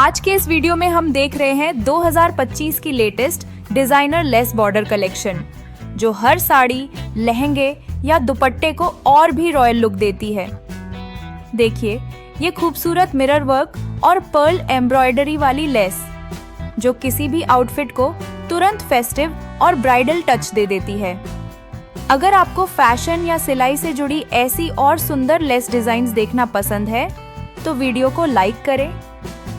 आज के इस वीडियो में हम देख रहे हैं 2025 की latest designer less border collection, जो हर साड़ी, लहंगे या दुपट्टे को और भी रॉयल लुक देती है। देखिए ये खूबसूरत मिरर वर्क और पर्ल एम्ब्रॉयडरी वाली लेस, जो किसी भी आउटफिट को तुरंत फेस्टिव और ब्राइडल टच दे देती है। अगर आपको फैशन या सिलाई से जुड़ी ऐसी और सुंदर लेस डिजाइन्स देखना पसंद है तो वीडियो को लाइक करें,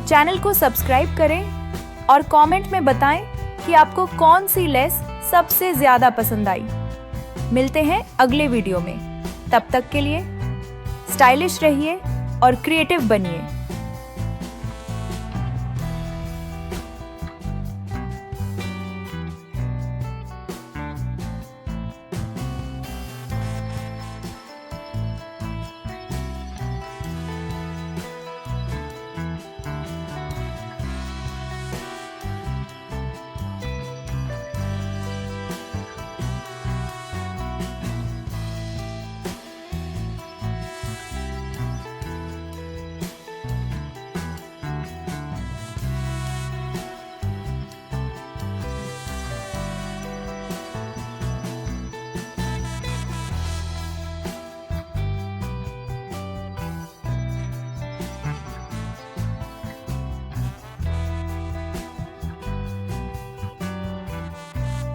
चैनल को सब्सक्राइब करें और कमेंट में बताएं कि आपको कौन सी लेस सबसे ज्यादा पसंद आई। मिलते हैं अगले वीडियो में, तब तक के लिए स्टाइलिश रहिए और क्रिएटिव बनिए।